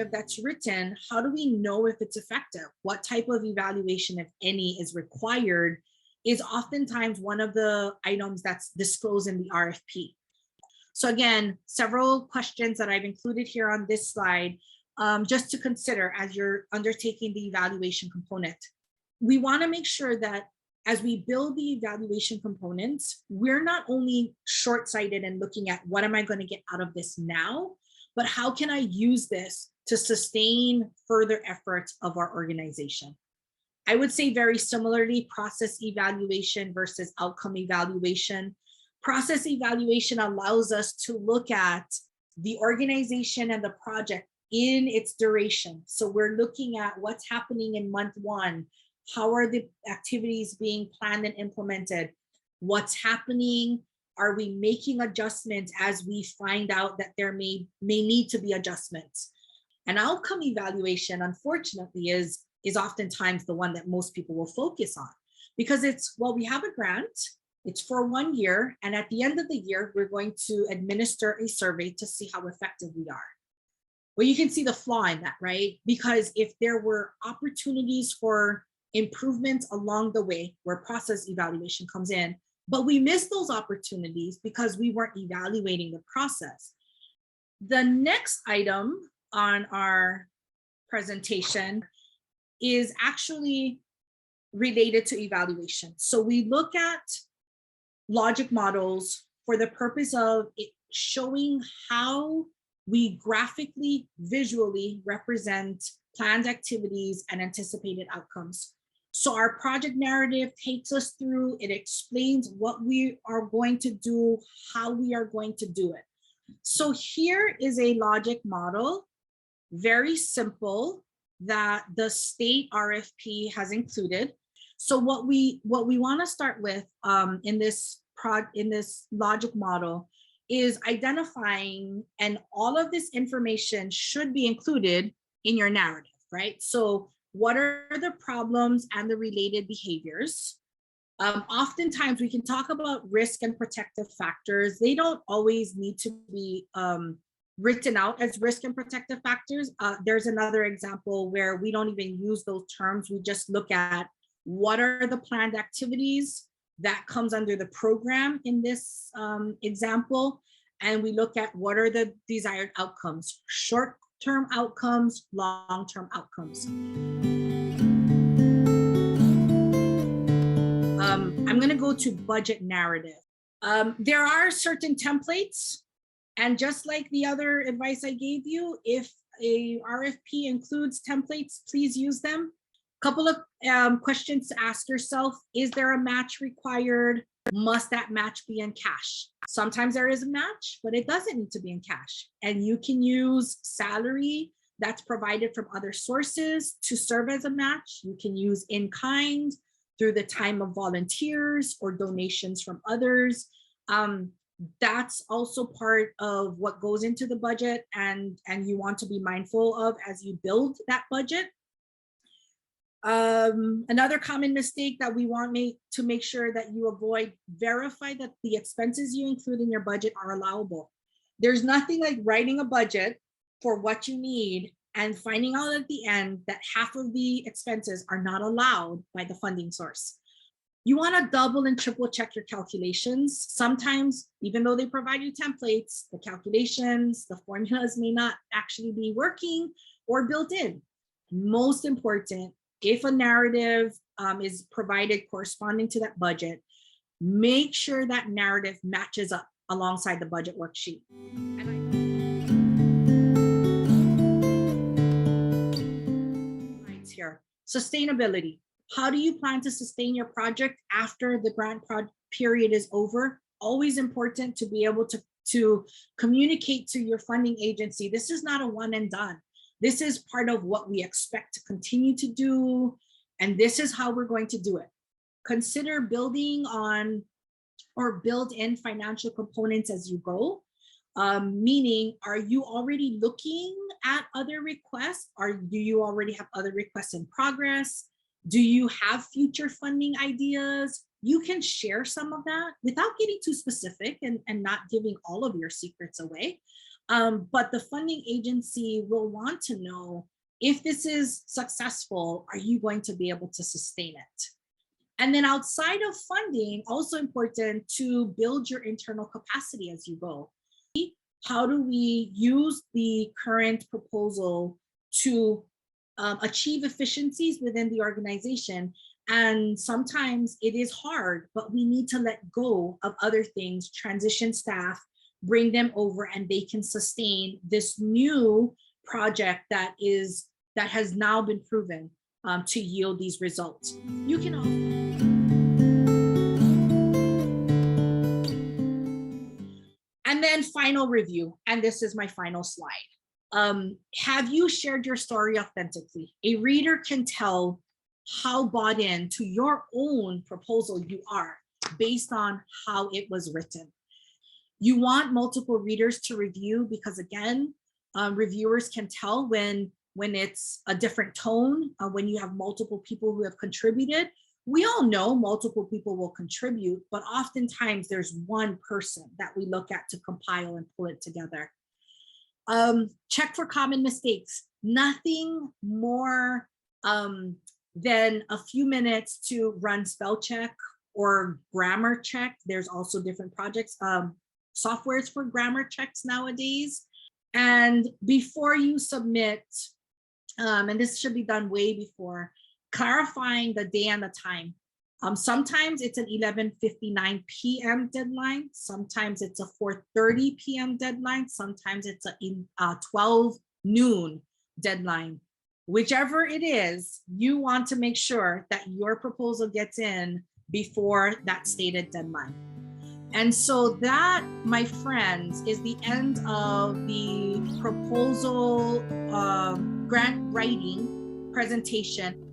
narrative that's written, how do we know if it's effective? What type of evaluation, if any, is required is oftentimes one of the items that's disclosed in the RFP. So again, several questions that I've included here on this slide, just to consider as you're undertaking the evaluation component. We want to make sure that as we build the evaluation components, we're not only short-sighted and looking at what am I going to get out of this now, but how can I use this to sustain further efforts of our organization? I would say very similarly, process evaluation versus outcome evaluation. Process evaluation allows us to look at the organization and the project in its duration. So we're looking at what's happening in month 1. How are the activities being planned and implemented? What's happening? Are we making adjustments as we find out that there may need to be adjustments? An outcome evaluation, unfortunately, is oftentimes the one that most people will focus on, because it's, well, we have a grant, it's for 1 year, and at the end of the year, we're going to administer a survey to see how effective we are. Well, you can see the flaw in that, right? Because if there were opportunities for improvements along the way where process evaluation comes in, but we missed those opportunities because we weren't evaluating the process. The next item on our presentation is actually related to evaluation. So we look at logic models for the purpose of it showing how we graphically, visually represent planned activities and anticipated outcomes. So our project narrative takes us through, it explains what we are going to do, how we are going to do it. So here is a logic model, very simple, that the state RFP has included. So what we want to start with in this logic model is identifying, and all of this information should be included in your narrative, right? So what are the problems and the related behaviors? Oftentimes we can talk about risk and protective factors. They don't always need to be written out as risk and protective factors. There's another example where we don't even use those terms. We just look at what are the planned activities that comes under the program in this example. And we look at what are the desired outcomes, short-term outcomes, long-term outcomes. I'm going to go to budget narrative. There are certain templates, and just like the other advice I gave you, if a RFP includes templates, please use them. Couple of questions to ask yourself: is there a match required? Must that match be in cash? Sometimes there is a match, but it doesn't need to be in cash. And you can use salary that's provided from other sources to serve as a match. You can use in kind through the time of volunteers or donations from others. That's also part of what goes into the budget, and you want to be mindful of as you build that budget. Another common mistake that we want to make sure that you avoid: verify that the expenses you include in your budget are allowable. There's nothing like writing a budget for what you need and finding out at the end that half of the expenses are not allowed by the funding source. You want to double and triple check your calculations. Sometimes, even though they provide you templates, the calculations, the formulas may not actually be working or built in. Most important, if a narrative is provided corresponding to that budget, make sure that narrative matches up alongside the budget worksheet. Here, sustainability. How do you plan to sustain your project after the grant period is over? Always important to be able to communicate to your funding agency. This is not a one and done. This is part of what we expect to continue to do, and this is how we're going to do it. Consider building on or build in financial components as you go. Meaning, are you already looking at other requests? Do you already have other requests in progress? Do you have future funding ideas? You can share some of that without getting too specific and not giving all of your secrets away. But the funding agency will want to know, if this is successful, are you going to be able to sustain it? And then outside of funding, also important to build your internal capacity as you go. How do we use the current proposal to achieve efficiencies within the organization? And sometimes it is hard, but we need to let go of other things, transition staff, bring them over, and they can sustain this new project that has now been proven to yield these results. You can also and then final review, and this is my final slide. Have you shared your story authentically? A reader can tell how bought in to your own proposal you are based on how it was written. You want multiple readers to review because, again, reviewers can tell when it's a different tone, when you have multiple people who have contributed. We all know multiple people will contribute, but oftentimes there's one person that we look at to compile and pull it together. Check for common mistakes. Nothing more than a few minutes to run spell check or grammar check. There's also different projects, softwares for grammar checks nowadays. And before you submit, and this should be done way before, clarifying the day and the time. Sometimes it's an 11:59 p.m. deadline. Sometimes it's a 4:30 p.m. deadline. Sometimes it's a 12 noon deadline. Whichever it is, you want to make sure that your proposal gets in before that stated deadline. And so that, my friends, is the end of the proposal grant writing presentation.